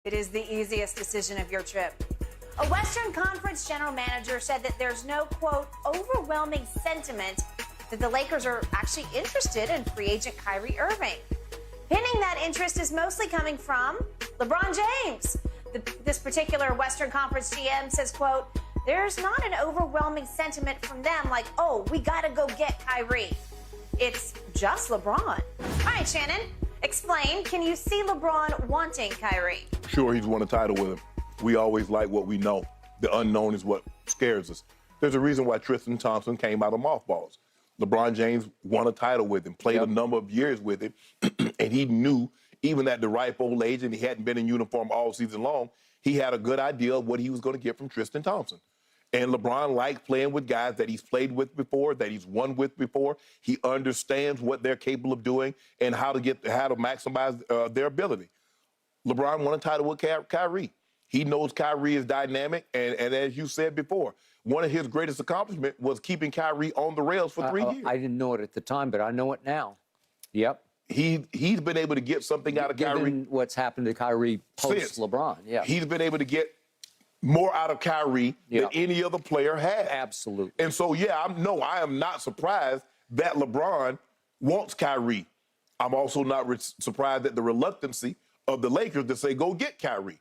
It is the easiest decision of your trip. A Western Conference general manager said that there's no, quote, overwhelming sentiment that the Lakers are actually interested in free agent Kyrie Irving. Pinning that interest is mostly coming from LeBron James. This particular Western Conference GM says, quote, there's not an overwhelming sentiment from them like, oh, we got to go get Kyrie. It's just LeBron. All right, Shannon, explain. Can you see LeBron wanting Kyrie? Sure, he's won a title with him. We always like what we know. The unknown is what scares us. There's a reason why Tristan Thompson came out of mothballs. LeBron James won a title with him, played a number of years with him, and he knew, even at the ripe old age, and he hadn't been in uniform all season long, he had a good idea of what he was going to get from Tristan Thompson. And LeBron likes playing with guys that he's played with before, that he's won with before. He understands what they're capable of doing and how to maximize their ability. LeBron won a title with Kyrie. He knows Kyrie is dynamic, and as you said before, one of his greatest accomplishments was keeping Kyrie on the rails for 3 years. I didn't know it at the time, but I know it now. Yep. He's been able to get something out of Kyrie. Given what's happened to Kyrie post-LeBron, yeah. He's been able to get more out of Kyrie than any other player has. Absolutely. And so, I am not surprised that LeBron wants Kyrie. I'm also not surprised at the reluctancy of the Lakers to say, go get Kyrie,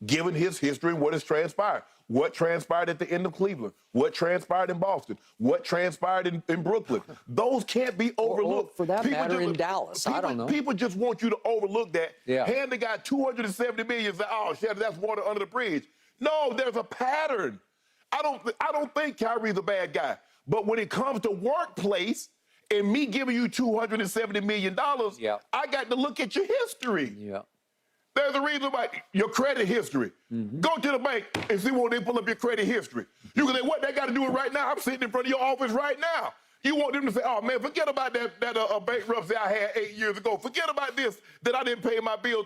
given his history and what has transpired. What transpired at the end of Cleveland? What transpired in Boston? What transpired in Brooklyn? Those can't be overlooked. Or for that matter, in Dallas. I don't know. People just want you to overlook that. Yeah. Hand the guy $270 million and say, oh, shit, that's water under the bridge. No, there's a pattern. I don't think Kyrie's a bad guy. But when it comes to workplace and me giving you $270 million, I got to look at your history. Yeah. There's a reason why your credit history. Go to the bank and see when they pull up your credit history. You can say, what, they got to do it right now? I'm sitting in front of your office right now. You want them to say, oh, man, forget about that bankruptcy I had 8 years ago. Forget about this, that I didn't pay my bill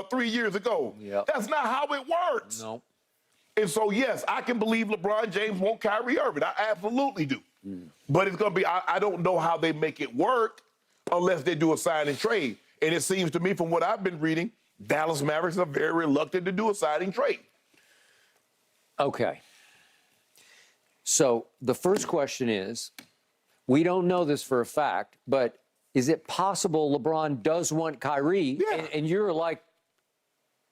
3 years ago. Yep. That's not how it works. No. And so, yes, I can believe LeBron James won't Kyrie Irving. I absolutely do. But it's going to be, I don't know how they make it work unless they do a sign and trade. And it seems to me, from what I've been reading, Dallas Mavericks are very reluctant to do a signing trade. Okay. So the first question is, we don't know this for a fact, but is it possible LeBron does want Kyrie? Yeah. And you're like,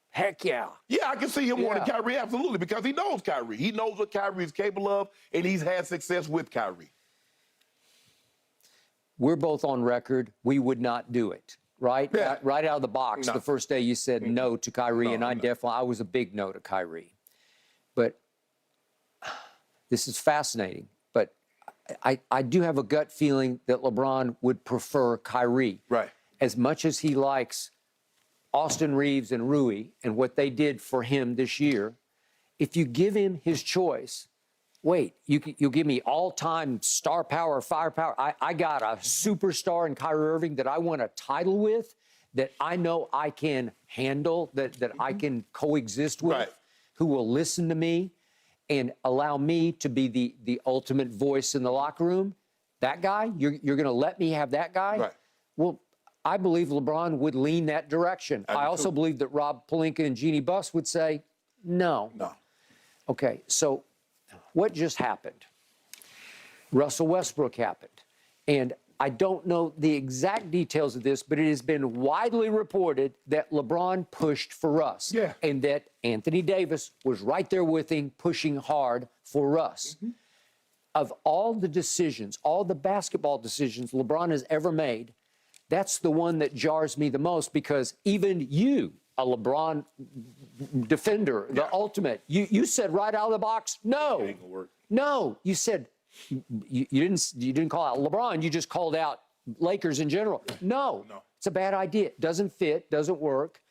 heck yeah. Yeah, I can see him wanting Kyrie, absolutely, because he knows Kyrie. He knows what Kyrie is capable of, and he's had success with Kyrie. We're both on record. We would not do it. Right? Yeah. Right out of the box, the first day you said no to Kyrie, and I was a big no to Kyrie. But this is fascinating. But I do have a gut feeling that LeBron would prefer Kyrie. Right. As much as he likes Austin Reeves and Rui and what they did for him this year, if you give him his choice, wait, you'll give me all-time star power, firepower. I got a superstar in Kyrie Irving that I want a title with, that I know I can handle, that I can coexist with, who will listen to me and allow me to be the ultimate voice in the locker room. That guy, you're going to let me have that guy? Right. Well, I believe LeBron would lean that direction. I also believe that Rob Pelinka and Jeannie Buss would say, no. No. Okay, so what just happened? Russell Westbrook happened. And I don't know the exact details of this, but it has been widely reported that LeBron pushed for Russ. Yeah. And that Anthony Davis was right there with him, pushing hard for Russ. Of all the decisions, all the basketball decisions LeBron has ever made, that's the one that jars me the most, because even you, a LeBron defender, the ultimate, you said right out of the box, no. It ain't gonna work. No, you said you didn't call out LeBron, you just called out Lakers in general. No, it's a bad idea. It doesn't fit, doesn't work.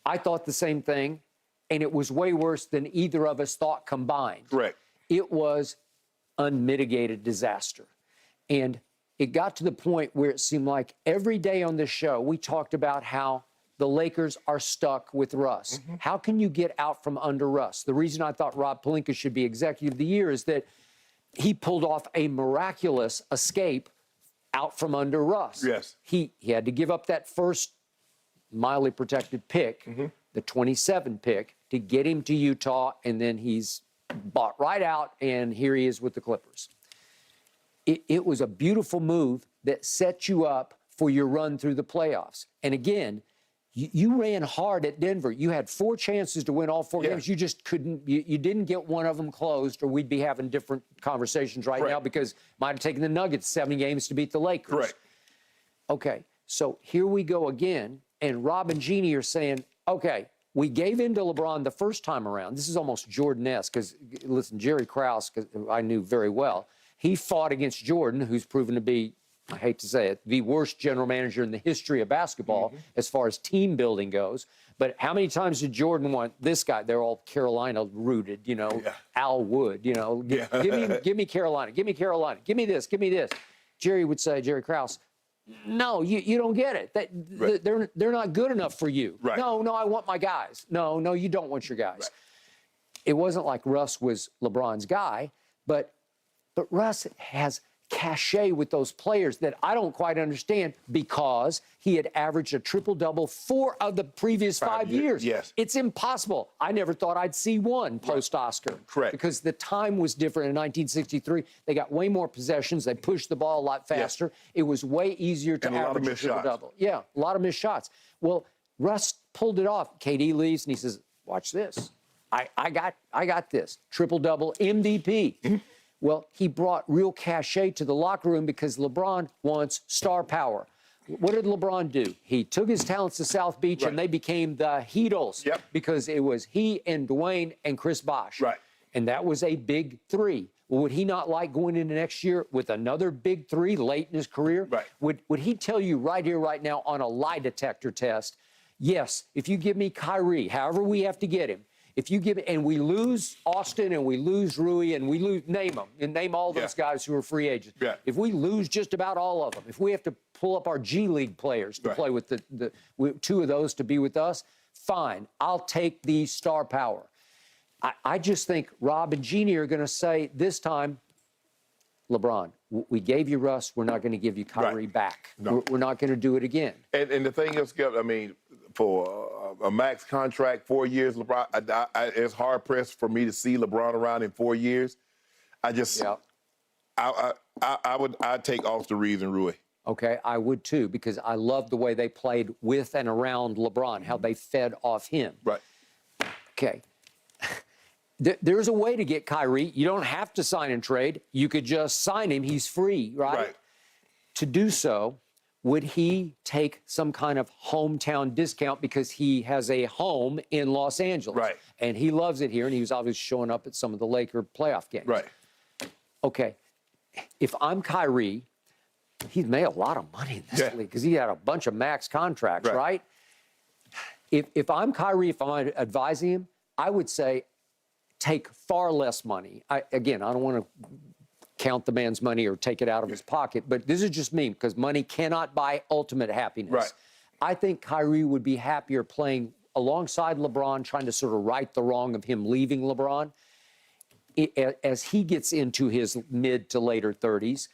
I thought the same thing, and it was way worse than either of us thought combined. Correct. It was unmitigated disaster. And it got to the point where it seemed like every day on this show, we talked about how the Lakers are stuck with Russ. How can you get out from under Russ? The reason I thought Rob Pelinka should be Executive of the Year is that he pulled off a miraculous escape out from under Russ. Yes. He had to give up that first mildly protected pick the 27 pick, to get him to Utah, and then he's bought right out, and here he is with the Clippers. It was a beautiful move that set you up for your run through the playoffs. And again, you ran hard at Denver. You had 4 chances to win all 4 games. You just couldn't. You didn't get one of them closed, or we'd be having different conversations right now, because might have taken the Nuggets 7 games to beat the Lakers. Correct. Okay, so here we go again, and Rob and Jeannie are saying, okay, we gave in to LeBron the first time around. This is almost Jordan-esque, because, listen, Jerry Krause, I knew very well, he fought against Jordan, who's proven to be, I hate to say it, the worst general manager in the history of basketball as far as team building goes. But how many times did Jordan want this guy? They're all Carolina rooted, you know, Al Wood, you know, give me Carolina, give me Carolina, give me this, give me this. Jerry would say, Jerry Krause, no, you don't get it. They're not good enough for you. Right. No, I want my guys. No, you don't want your guys. Right. It wasn't like Russ was LeBron's guy, but Russ has cachet with those players that I don't quite understand, because he had averaged a triple-double 4 of the previous 5 years. Yes. It's impossible. I never thought I'd see one post-Oscar. Correct. Because the time was different in 1963. They got way more possessions. They pushed the ball a lot faster. Yes. It was way easier to average a triple-double. Yeah, a lot of missed shots. Well, Russ pulled it off. KD leaves, and he says, watch this. I got this. Triple-double, MVP. Well, he brought real cachet to the locker room, because LeBron wants star power. What did LeBron do? He took his talents to South Beach, and they became the Heatles, because it was he and Dwayne and Chris Bosh. Right. And that was a big 3. Well, would he not like going into next year with another big 3 late in his career? Right. Would he tell you right here, right now, on a lie detector test, yes, if you give me Kyrie, however we have to get him, if you give, and we lose Austin, and we lose Rui, and we lose, name them, and name all those guys who are free agents. Yeah. If we lose just about all of them, if we have to pull up our G League players to play with the 2 of those to be with us, fine. I'll take the star power. I just think Rob and Jeannie are going to say this time, LeBron, we gave you Russ. We're not going to give you Kyrie back. No. We're not going to do it again. And the thing is, Skip, I mean, for a max contract, 4 years, LeBron, it's hard pressed for me to see LeBron around in 4 years. I'd take Austin Reeves and Rui. Okay, I would too, because I love the way they played with and around LeBron, how they fed off him. Right. Okay. There's a way to get Kyrie. You don't have to sign and trade. You could just sign him. He's free, right? To do so, would he take some kind of hometown discount because he has a home in Los Angeles? Right. And he loves it here, and he was obviously showing up at some of the Laker playoff games. Right. Okay. If I'm Kyrie, he's made a lot of money in this league, because he had a bunch of max contracts, right? If I'm Kyrie, if I'm advising him, I would say take far less money. I don't want to count the man's money or take it out of his pocket, but this is just me, because money cannot buy ultimate happiness. Right. I think Kyrie would be happier playing alongside LeBron, trying to sort of right the wrong of him leaving LeBron. As he gets into his mid to later 30s,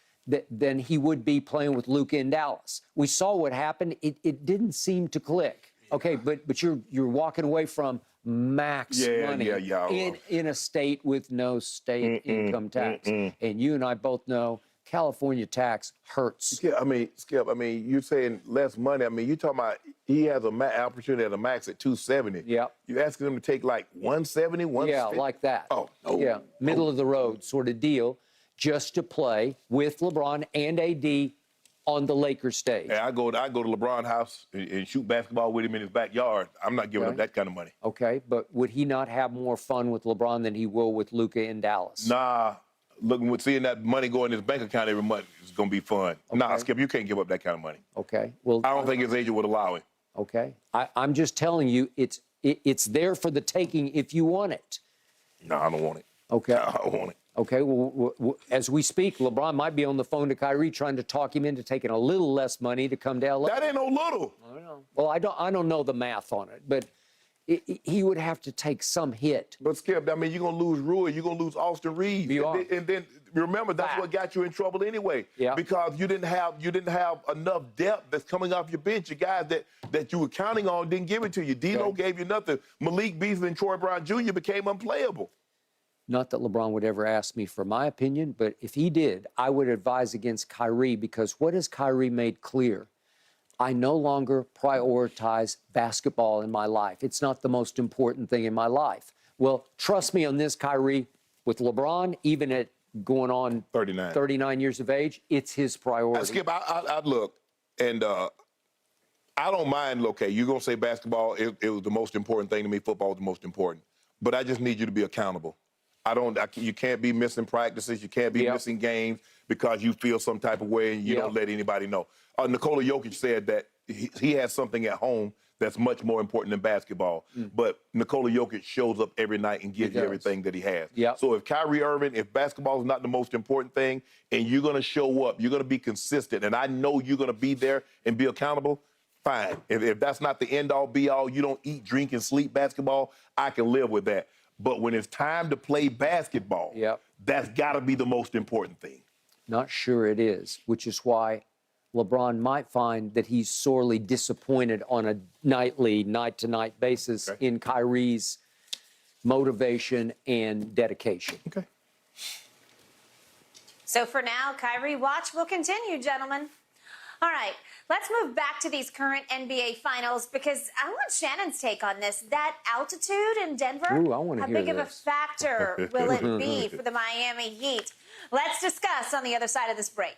than he would be playing with Luka in Dallas. We saw what happened. It didn't seem to click. Okay, but you're walking away from max money in a state with no state income tax. And you and I both know California tax hurts. Yeah, Skip, you're saying less money. You're talking about he has an opportunity at a max at 270. Yeah. You're asking him to take like 170, 150? Yeah, like that. Oh, no. Yeah, middle of the road sort of deal, just to play with LeBron and AD on the Lakers stage. Hey, I go to LeBron's house and shoot basketball with him in his backyard. I'm not giving up that kind of money. Okay, but would he not have more fun with LeBron than he will with Luka in Dallas? Nah, seeing that money go in his bank account every month is going to be fun. Okay. Nah, Skip, you can't give up that kind of money. Okay. Well, I don't think his agent would allow it. Okay. I'm just telling you, it's there for the taking if you want it. No, I don't want it. Okay. No, I don't want it. Okay, well, as we speak, LeBron might be on the phone to Kyrie trying to talk him into taking a little less money to come to LA. That ain't no little. I don't know. Well, I don't know the math on it, but he would have to take some hit. But Skip, I mean, you're gonna lose Rui, you're gonna lose Austin Reeves, and then remember that's what got you in trouble anyway. Yeah. Because you didn't have enough depth that's coming off your bench. Your guys that you were counting on didn't give it to you. D'Lo gave you nothing. Malik Beasley and Troy Brown Jr. became unplayable. Not that LeBron would ever ask me for my opinion, but if he did, I would advise against Kyrie, because what has Kyrie made clear? I no longer prioritize basketball in my life. It's not the most important thing in my life. Well, trust me on this, Kyrie, with LeBron, even at going on 39 years of age, it's his priority. Skip, I look, and I don't mind, okay, you're going to say basketball, it was the most important thing to me, football was the most important. But I just need you to be accountable. You can't be missing practices, you can't be missing games because you feel some type of way and you don't let anybody know. Nikola Jokic said that he has something at home that's much more important than basketball. But Nikola Jokic shows up every night and gives you everything that he has. So if Kyrie Irving, if basketball is not the most important thing and you're going to show up, you're going to be consistent, and I know you're going to be there and be accountable, fine. If that's not the end-all, be-all, you don't eat, drink, and sleep basketball, I can live with that. But when it's time to play basketball, that's got to be the most important thing. Not sure it is, which is why LeBron might find that he's sorely disappointed on a nightly, night-to-night basis in Kyrie's motivation and dedication. Okay. So for now, Kyrie watch will continue, gentlemen. All right, let's move back to these current NBA finals, because I want Shannon's take on this. That altitude in Denver, how big of a factor will it be for the Miami Heat? Let's discuss on the other side of this break.